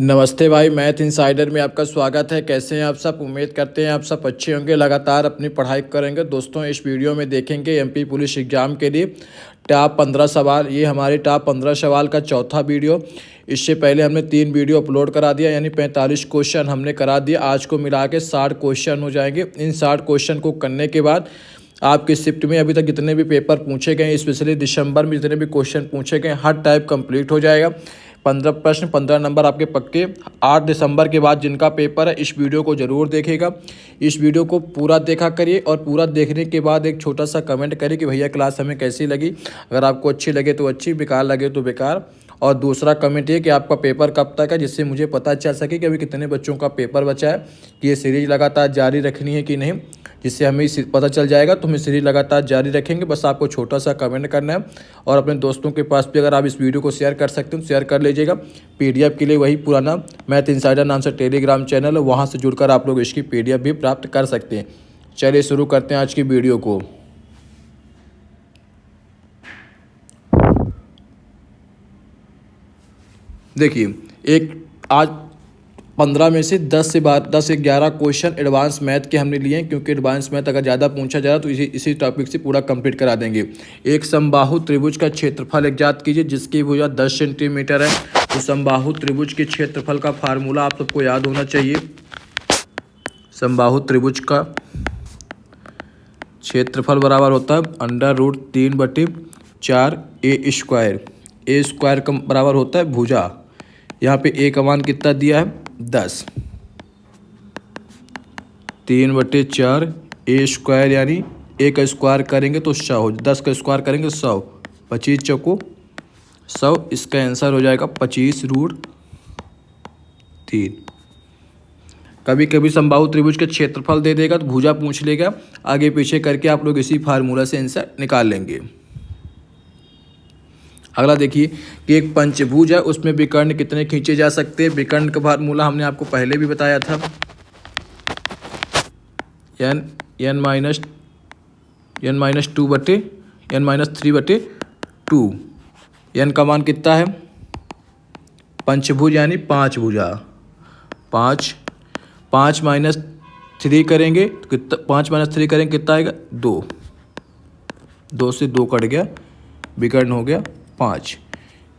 नमस्ते भाई, math insider में आपका स्वागत है। कैसे हैं आप सब? उम्मीद करते हैं आप सब अच्छे होंगे, लगातार अपनी पढ़ाई करेंगे। दोस्तों, इस वीडियो में देखेंगे एमपी पुलिस एग्जाम के लिए टॉप 15 सवाल। ये हमारे टॉप 15 सवाल का चौथा वीडियो। इससे पहले हमने 3 वीडियो अपलोड करा दिया, यानी 45 क्वेश्चन हमने करा दिया। आज को मिला के 60 क्वेश्चन हो जाएंगे। इन 60 क्वेश्चन को करने के बाद आपकी शिफ्ट में अभी तक जितने भी पेपर पूछे गए, स्पेशली दिसंबर में जितने भी क्वेश्चन पूछे गए, हर टाइप कंप्लीट हो जाएगा। 15 प्रश्न, 15 नंबर आपके पक्के। 8 दिसंबर के बाद जिनका पेपर है, इस वीडियो को ज़रूर देखिएगा। इस वीडियो को पूरा देखा करिए और पूरा देखने के बाद एक छोटा सा कमेंट करिए कि भैया क्लास हमें कैसी लगी। अगर आपको अच्छी लगे तो अच्छी, बेकार लगे तो बेकार। और दूसरा कमेंट ये कि आपका पेपर कब तक है, जिससे मुझे पता चल सके कि अभी कितने बच्चों का पेपर बचा है, कि ये सीरीज लगातार जारी रखनी है कि नहीं, जिससे हमें पता चल जाएगा। तो हम सीरीज लगातार जारी रखेंगे। बस आपको छोटा सा कमेंट करना है और अपने दोस्तों के पास भी अगर आप इस वीडियो को शेयर कर सकते हो शेयर कर लीजिएगा। पीडीएफ के लिए वही पुराना मैथ इनसाइडर नाम से टेलीग्राम चैनल है, वहाँ से जुड़कर आप लोग इसकी पीडीएफ भी प्राप्त कर सकते हैं। चलिए शुरू करते हैं आज की वीडियो को। देखिए, एक आज 15 में से 10 से 11 क्वेश्चन एडवांस मैथ के हमने लिए हैं, क्योंकि एडवांस मैथ अगर ज़्यादा पूछा जा रहा तो इसी टॉपिक से पूरा कंप्लीट करा देंगे। एक समबाहु त्रिभुज का क्षेत्रफल ज्ञात कीजिए जिसकी भुजा 10 सेंटीमीटर है। तो समबाहु त्रिभुज के क्षेत्रफल का फार्मूला आप सबको याद होना चाहिए। समबाहु त्रिभुज का क्षेत्रफल बराबर होता है √3/4 ए स्क्वायर। ए स्क्वायर का बराबर होता है भुजा। यहाँ पे ए का मान कितना दिया है? 10। 3/4 ए स्क्वायर, यानी ए का स्क्वायर करेंगे तो 100 हो, 10 का स्क्वायर करेंगे 100, 25 चौको 100। इसका आंसर हो जाएगा 25√3। कभी कभी समबाहु त्रिभुज के क्षेत्रफल दे देगा तो भुजा पूछ लेगा, आगे पीछे करके आप लोग इसी फार्मूला से आंसर निकाल लेंगे। अगला देखिए कि एक पंचभुज है, उसमें विकर्ण कितने खींचे जा सकते हैं। विकर्ण का फार्मूला हमने आपको पहले भी बताया था, n-2/n-3/2। n का मान कितना है? पंचभुज यानी 5 भुजा। 5 -3 करेंगे तो कितना? 5 - 3 करेंगे कितना आएगा? 2। 2 से 2 कट गया, विकर्ण हो गया 5।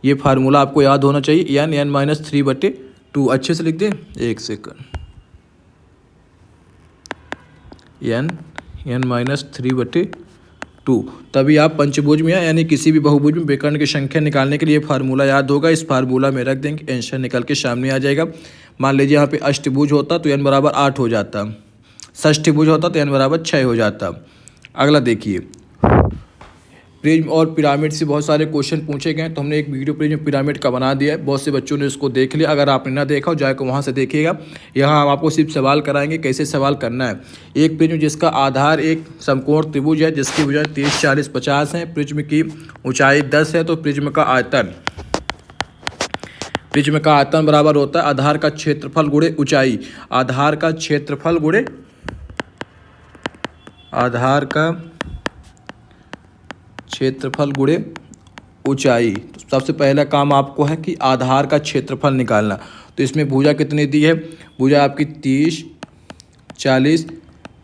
ये फार्मूला आपको याद होना चाहिए। n-3/2 अच्छे से लिख दें, एक सेकंड। n-3/2 तभी आप पंचभुज में यानी किसी भी बहुभुज में विकर्ण की संख्या निकालने के लिए फार्मूला याद होगा। इस फार्मूला में रख देंगे, आंसर निकल के सामने आ जाएगा। मान लीजिए यहाँ पे अष्टभुज होता तो n बराबर 8 हो जाता, षष्ठभुज होता तो n बराबर 6 हो जाता। अगला देखिए, प्रिज्म और पिरामिड से बहुत सारे क्वेश्चन पूछे गए, तो हमने एक वीडियो प्रिज्म पिरामिड का बना दिया है। बहुत से बच्चों ने इसको देख लिया। अगर आपने ना देखा हो जाकर वहाँ से देखिएगा। यहाँ हम आपको सिर्फ सवाल कराएंगे, कैसे सवाल करना है। एक प्रिज्म जिसका आधार एक समकोण त्रिभुज है, जिसकी भुजा 30, 40, 50 है, प्रिज्म की ऊंचाई 10 है, तो प्रिज्म का आयतन बराबर होता है आधार का क्षेत्रफल गुणे ऊंचाई। आधार का क्षेत्रफल गुणे ऊंचाई। तो सबसे पहला काम आपको है कि आधार का क्षेत्रफल निकालना। तो इसमें भुजा कितनी दी है? भुजा आपकी 30, 40,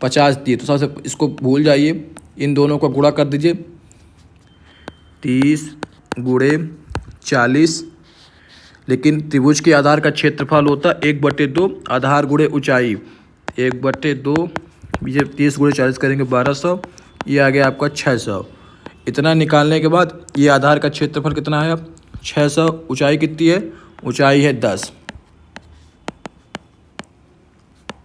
50 दी है। तो सबसे इसको भूल जाइए, इन दोनों का गुणा कर दीजिए। 30 × 40, लेकिन त्रिभुज के आधार का क्षेत्रफल होता है 1/2 आधार गुणे ऊंचाई। 1/2, ये 30 × 40 करेंगे 1200, ये आ गया आपका 600। इतना निकालने के बाद ये आधार का क्षेत्रफल कितना है? 600। ऊंचाई कितनी है? ऊंचाई है 10।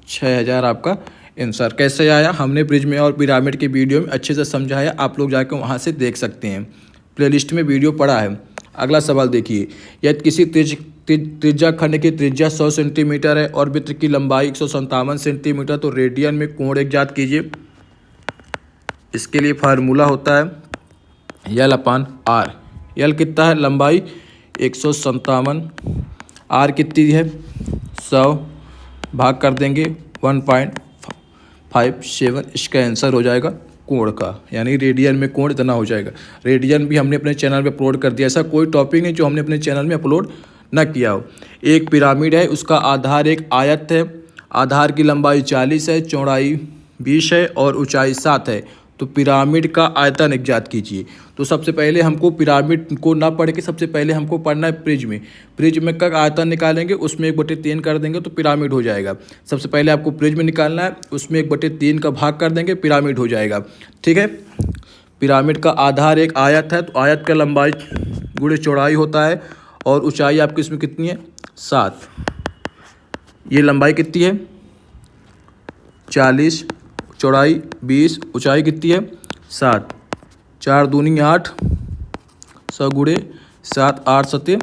6000 आपका आंसर। कैसे आया? हमने प्रिज्म और पिरामिड की वीडियो में अच्छे से समझाया, आप लोग जाकर वहाँ से देख सकते हैं, प्लेलिस्ट में वीडियो पड़ा है। अगला सवाल देखिए, यदि किसी त्रिज्या खंड की त्रिज्या 100 सेंटीमीटर है और वृत्त की लंबाई 157 सेंटीमीटर, तो रेडियन में कोण ज्ञात कीजिए। इसके लिए फार्मूला होता है L/R। L कितना है? लंबाई 157, R कितनी है? 100, भाग कर देंगे 1.57। इसका आंसर हो जाएगा कोण का, यानी रेडियन में कोण इतना हो जाएगा। रेडियन भी हमने अपने चैनल पे अपलोड कर दिया। ऐसा कोई टॉपिक नहीं जो हमने अपने चैनल में अपलोड न किया हो। एक पिरामिड है, उसका आधार एक आयत है, आधार की लंबाई 40 है, चौड़ाई 20 है और ऊंचाई 7 है। तो पिरामिड का आयतन इजाद कीजिए। तो सबसे पहले हमको पिरामिड को ना पढ़ के सबसे पहले हमको पढ़ना है प्रिज्म। प्रिज्म का आयतन निकालेंगे, उसमें 1/3 कर देंगे तो पिरामिड हो जाएगा। सबसे पहले आपको प्रिज्म निकालना है, उसमें 1/3 का भाग कर देंगे, पिरामिड हो जाएगा। ठीक है। पिरामिड का आधार एक आयत है, तो आयत का लंबाई गुणे चौड़ाई होता है और ऊंचाई आपकी इसमें कितनी है 7। ये लंबाई कितनी है 40, चौड़ाई 20, ऊंचाई कितनी है 7। 4 दूनी 8, 100 गुणे 7, 8 सत्ते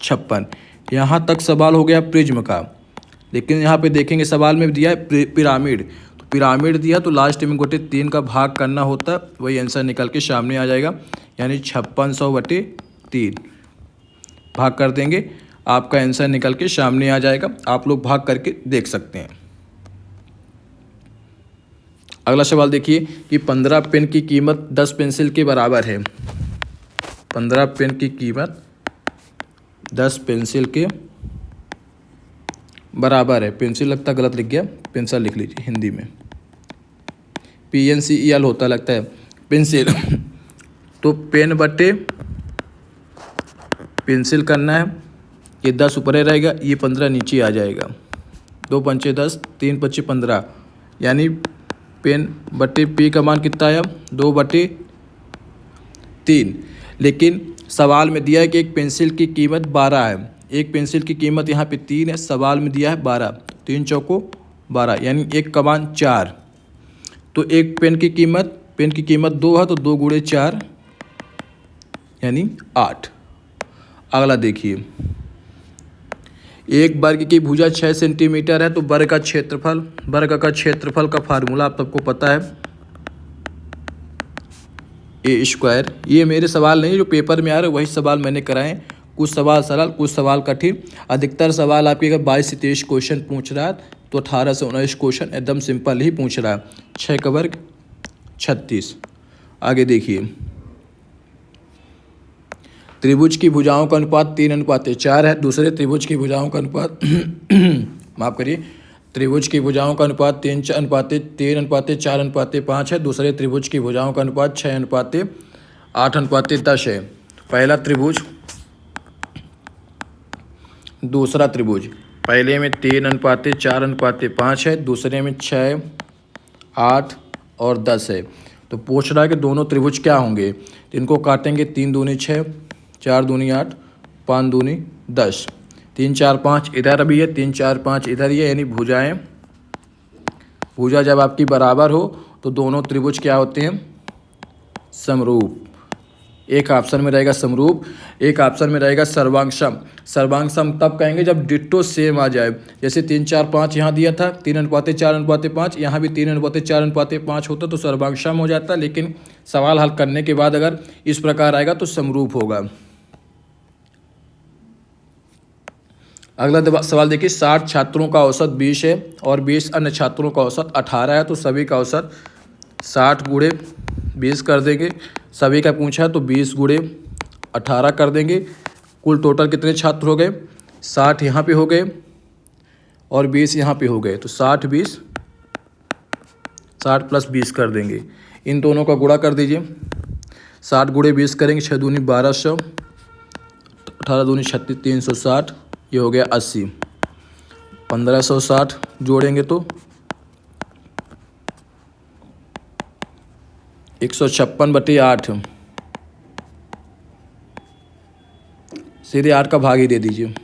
56। यहाँ तक सवाल हो गया प्रिज्म का। लेकिन यहाँ पे देखेंगे सवाल में दिया है पिरामिड, तो पिरामिड दिया तो लास्ट में 1/3 का भाग करना होता है, वही आंसर निकल के सामने आ जाएगा। यानी 5600/3 भाग कर देंगे, आपका आंसर निकल के सामने आ जाएगा। आप लोग भाग करके देख सकते हैं। अगला सवाल देखिए कि 15 पेन की कीमत 10 पेंसिल के बराबर है। 15 पेन की कीमत 10 पेंसिल के बराबर है। पेंसिल लगता गलत लिख गया, पेंसिल लिख लीजिए हिंदी में, PNCEL होता लगता है पेंसिल। तो पेन बटे पेंसिल करना है, ये 10 ऊपर रहेगा, ये 15 नीचे आ जाएगा। 2 पंचे 10, 3 पच्चे 15, यानी पेन बटे पी का मान कितना आया 2/3। लेकिन सवाल में दिया है कि एक पेंसिल की कीमत 12 है। एक पेंसिल की कीमत यहाँ पे 3 है, सवाल में दिया है 12। 3 चौको 12, यानी 1 का मान 4। तो एक पेन की कीमत 2 है, तो 2 गुणे 4 यानी 8। अगला देखिए, एक वर्ग की भुजा 6 सेंटीमीटर है, तो वर्ग का क्षेत्रफल का फार्मूला आप सबको पता है A²। ये मेरे सवाल नहीं जो पेपर में आ रहे वही सवाल मैंने कराए। कुछ सवाल सरल, कुछ सवाल कठिन। अधिकतर सवाल आपके अगर 22 से 23 क्वेश्चन पूछ रहा है तो 18 से 19 क्वेश्चन एकदम सिंपल ही पूछ रहा है। 6 का वर्ग 36। आगे देखिए, त्रिभुज की भुजाओं का अनुपात 3:4 है। दूसरे त्रिभुज की भुजाओं का अनुपात माफ़ करिए, त्रिभुज की भुजाओं का अनुपात 3:4:5 है। दूसरे त्रिभुज की भुजाओं का अनुपात 6:8:10 है। पहला त्रिभुज, दूसरा त्रिभुज, पहले में 3:4:5 है, दूसरे में 6, 8 और 10 है। तो पूछ रहा है कि दोनों त्रिभुज क्या होंगे। तो इनको काटेंगे, 3 दूनी 6, 4 दूनी 8, 5 दूनी 10, 3 4 5 इधर भी है, 3 4 5 इधर ही है। यानी भुजा जब आपकी बराबर हो तो दोनों त्रिभुज क्या होते हैं समरूप। एक ऑप्शन में रहेगा समरूप, एक ऑप्शन में रहेगा सर्वांगसम। सर्वांगसम तब कहेंगे जब डिट्टो सेम आ जाए। जैसे 3 4 5 यहाँ दिया था 3:4:5, यहाँ भी 3:4:5 होता तो सर्वांगसम हो जाता। लेकिन सवाल हल करने के बाद अगर इस प्रकार आएगा तो समरूप होगा। अगला सवाल देखिए, 60 छात्रों का औसत 20 है और 20 अन्य छात्रों का औसत 18 है। तो सभी का औसत 60 गुणे 20 कर देंगे। सभी का पूछा है तो 20 गुणे 18 कर देंगे। कुल टोटल कितने छात्र हो गए 60 यहाँ पे हो गए और 20 यहाँ पे हो गए। तो 60 20, 60 + 20 कर देंगे। इन दोनों का गुणा कर दीजिए। 60 गुणे 20 करेंगे, 6 दूनी 1200, 18 दूनी 36, 360, ये हो गया 80। 1560 जोड़ेंगे तो 156/8, सीधे 8 का भाग ही दे दीजिए।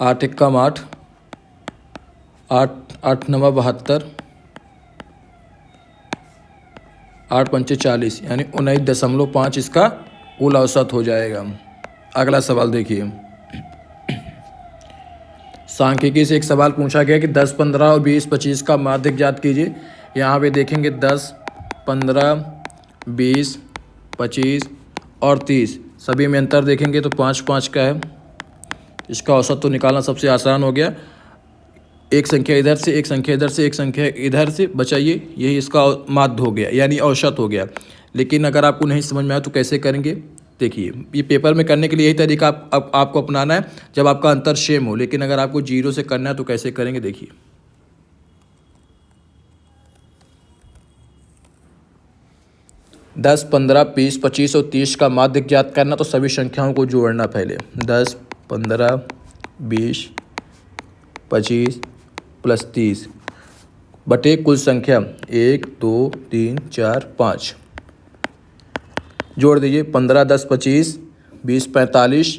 8 × 8, 8 8 9 72, 8 पंचे 40, यानी 19.5 इसका कुल औसत हो जाएगा। अगला सवाल देखिए, सांख्यिकी से एक सवाल पूछा गया कि 10 15 और 20 25 का माध्यक ज्ञात कीजिए। यहाँ पे देखेंगे 10 15 20 25 और 30, सभी में अंतर देखेंगे तो 5 5 का है। इसका औसत तो निकालना सबसे आसान हो गया। एक संख्या इधर से, एक संख्या इधर से, एक संख्या इधर से बचाइए, यही इसका माध्य हो गया यानी औसत हो गया। लेकिन अगर आपको नहीं समझ में आया तो कैसे करेंगे देखिए ये पेपर में करने के लिए यही तरीका आपको अपनाना है जब आपका अंतर सेम हो। लेकिन अगर आपको 0 से करना है तो कैसे करेंगे देखिए। 10, 15, 20, 25 और 30 का माध्य ज्ञात करना, तो सभी संख्याओं को जोड़ना पहले। 10, 15, 20, 25 प्लस 30 बटे कुल संख्या 1, 2, 3, 4, 5 जोड़ दीजिए। 15, 10, 25, 20, 45,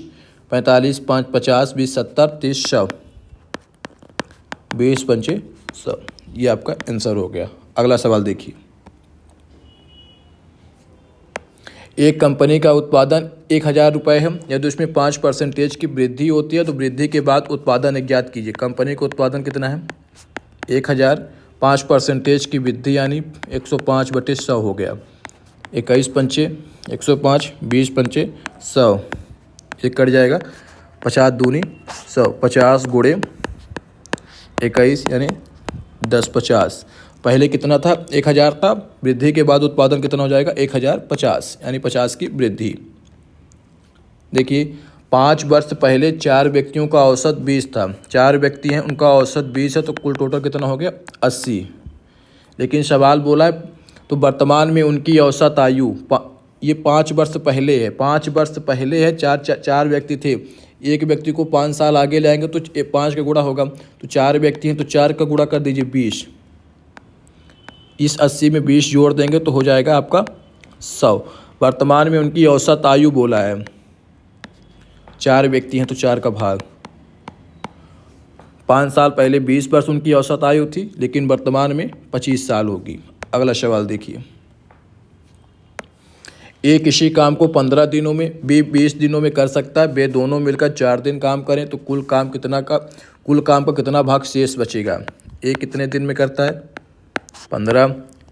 45, 5, 50, 20, 70, 30, 100, 20 पंचे 100। ये आपका आंसर हो गया। अगला सवाल देखिए। एक कंपनी का उत्पादन 1000 रुपये है, यदि उसमें 5% की वृद्धि होती है तो वृद्धि के बाद उत्पादन ज्ञात कीजिए। कंपनी का उत्पादन कितना है? 1000, 5% की वृद्धि यानी 105/100 हो गया। 21 पंचे 105, 20 पंचे 100, एक कट जाएगा। 50 दूनी 100, 50 गुणे 21 यानी 10, 50। पहले कितना था? 1000 था। वृद्धि के बाद उत्पादन कितना हो जाएगा? 1050 यानी 50 की वृद्धि। देखिए 5 वर्ष पहले 4 व्यक्तियों का औसत 20 था। 4 व्यक्ति हैं, उनका औसत 20 है, तो कुल टोटल कितना हो गया? 80। लेकिन सवाल बोला है तो वर्तमान में उनकी औसत आयु, ये 5 वर्ष पहले है। 5 वर्ष पहले है, चार व्यक्ति थे। एक व्यक्ति को 5 साल आगे लाएंगे तो 5 का गुणा होगा, तो 4 व्यक्ति हैं तो 4 का गुणा कर दीजिए 20। इस 80 में 20 जोड़ देंगे तो हो जाएगा आपका 100। वर्तमान में उनकी औसत आयु बोला है, 4 व्यक्ति हैं तो 4 का भाग। 5 साल पहले 20 वर्ष उनकी औसत आयु थी, लेकिन वर्तमान में 25 साल होगी। अगला सवाल देखिए। ए किसी काम को 15 दिनों में, बी 20 दिनों में कर सकता है। वे दोनों मिलकर 4 दिन काम करें तो कुल काम का कितना भाग शेष बचेगा? ए कितने दिन में करता है? 15।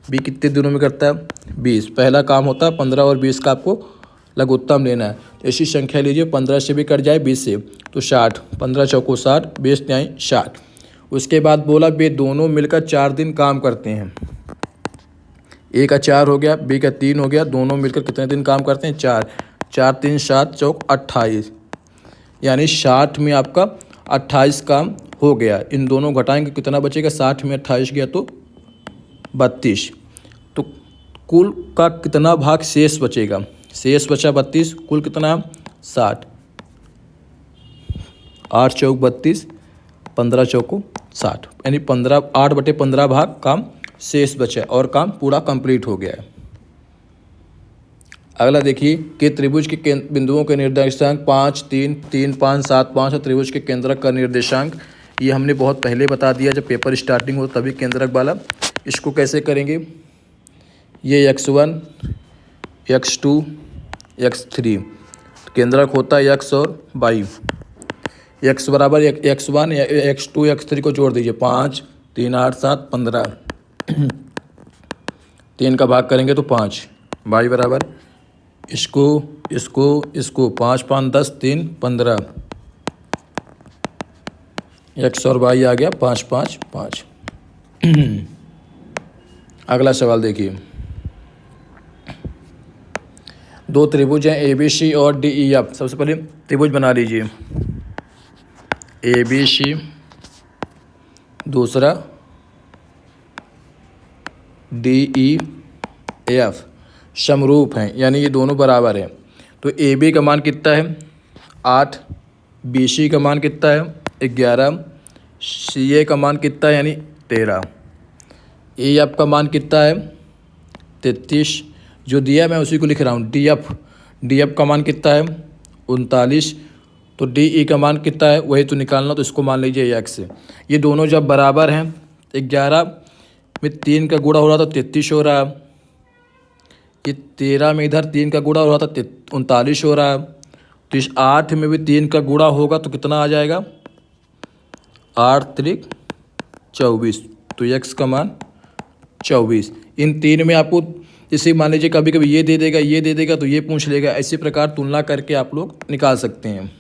बी कितने दिनों में करता है? 20। पहला काम होता है 15 और 20 का आपको लघुत्तम लेना है। तो ऐसी संख्या लीजिए, 15 से भी कट जाए 20 से तो 60, 15 चौको 60, 20 न्याय 60। उसके बाद बोला वे दोनों मिलकर 4 दिन काम करते हैं। ए का 4 हो गया, बी का 3 हो गया, दोनों मिलकर कितने दिन काम करते हैं? 4, 4 3 7 चौक 28, यानी 60 में आपका 28 काम हो गया। इन दोनों घटाएंगे कितना बचेगा? 60 में 28 गया तो 32। तो कुल का कितना भाग शेष बचेगा? शेष बचा 32, कुल कितना? 60। 8 चौक 32, 15 चौको 60, यानी 8/15 भाग काम शेष बचा और काम पूरा कंप्लीट हो गया है। अगला देखिए कि त्रिभुज के बिंदुओं के निर्देशांक 5, 3, 3, 5, 7, 5 और त्रिभुज के केंद्रक का निर्देशांक, ये हमने बहुत पहले बता दिया जब पेपर स्टार्टिंग हो तभी केंद्रक वाला। इसको कैसे करेंगे? ये x1, x2, x3 केंद्रक होता है x और y। x बराबर x1, x2, x3 को जोड़ दीजिए। 5, 3, 8, 7, 15 3 का भाग करेंगे तो 5। y बराबर इसको 5, 5, 10, 3, 15 x और y आ गया 5, 5, 5। अगला सवाल देखिए। 2 त्रिभुज हैं ABC और DEF। सबसे पहले त्रिभुज बना लीजिए, ABC, दूसरा DEF, समरूप हैं यानी ये दोनों बराबर हैं। तो AB का मान कितना है? 8, BC का मान कितना है? 11, CA का मान कितना है? यानी 13। EF का मान कितना है? 33। जो दिया मैं उसी को लिख रहा हूँ। DF का मान कितना है? 39। तो DE का मान कितना है? वही तो निकालना, तो इसको मान लीजिए x। ये दोनों जब बराबर हैं, 11 में 3 का गुणा हो रहा था 33 हो रहा है। ये 13 में इधर 3 का गुणा हो रहा था 39 हो रहा है। तो इस 8 में भी 3 का गुणा होगा तो कितना आ जाएगा? 8 त्रिक 24। तो x का मान 24। इन 3 में आपको जैसे मान लीजिए कभी कभी ये दे देगा तो ये पूछ लेगा। इसी प्रकार तुलना करके आप लोग निकाल सकते हैं।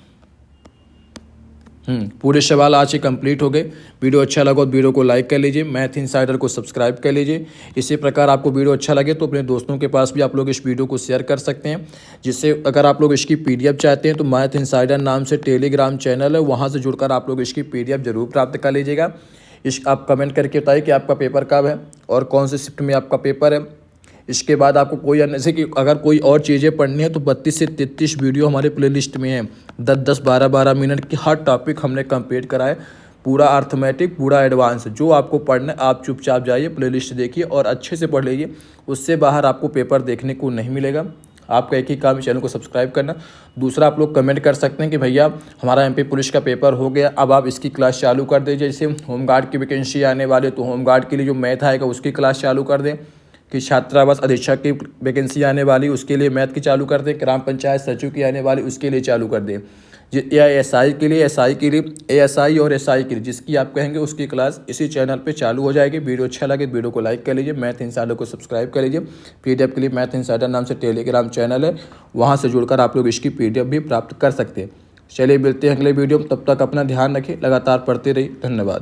पूरे सवाल आज ही कंप्लीट हो गए। वीडियो अच्छा लगा तो वीडियो को लाइक कर लीजिए, मैथ इनसाइडर को सब्सक्राइब कर लीजिए। इसी प्रकार आपको वीडियो अच्छा लगे तो अपने दोस्तों के पास भी आप लोग इस वीडियो को शेयर कर सकते हैं, जिससे अगर आप लोग इसकी PDF चाहते हैं तो मैथ इनसाइडर नाम से टेलीग्राम चैनल है, वहाँ से जुड़कर आप लोग इसकी PDF जरूर प्राप्त कर लीजिएगा। आप कमेंट करके बताइए कि आपका पेपर कब है और कौन से शिफ्ट में आपका पेपर है। इसके बाद आपको कोई अन्य जैसे कि अगर कोई और चीज़ें पढ़नी है तो 32 से 33 वीडियो हमारे प्लेलिस्ट में है। 10-10, 12-12 मिनट की हर टॉपिक हमने कंप्लीट करा है, पूरा अर्थमेटिक, पूरा एडवांस। जो आपको पढ़ना है आप चुपचाप जाइए, प्लेलिस्ट देखिए और अच्छे से पढ़ लीजिए। उससे बाहर आपको पेपर देखने को नहीं मिलेगा। आपका एक ही काम है, चैनल को सब्सक्राइब करना। दूसरा, आप लोग कमेंट कर सकते हैं कि भैया हमारा MP पुलिस का पेपर हो गया, अब आप इसकी क्लास चालू कर दें। जैसे होमगार्ड की वैकेंसी आने वाले तो होमगार्ड के लिए जो मैथ आएगा उसकी क्लास चालू कर दें, कि छात्रावास अधीक्षक की वैकेंसी आने वाली उसके लिए मैथ की चालू कर दें, ग्राम पंचायत सचिव की आने वाली उसके लिए चालू कर दें, या SI के लिए ASI और SI के लिए जिसकी आप कहेंगे उसकी क्लास इसी चैनल पे चालू हो जाएगी। वीडियो अच्छा लगे तो वीडियो को लाइक कर लीजिए, मैथ इनसाइडर को सब्सक्राइब कर लीजिए। PDF के लिए मैथ इनसाइडर नाम से टेलीग्राम चैनल है, वहाँ से जुड़कर आप लोग इसकी PDF भी प्राप्त कर सकते हैं। चलिए मिलते हैं अगले वीडियो में, तब तक अपना ध्यान रखिए, लगातार पढ़ते रहिए। धन्यवाद।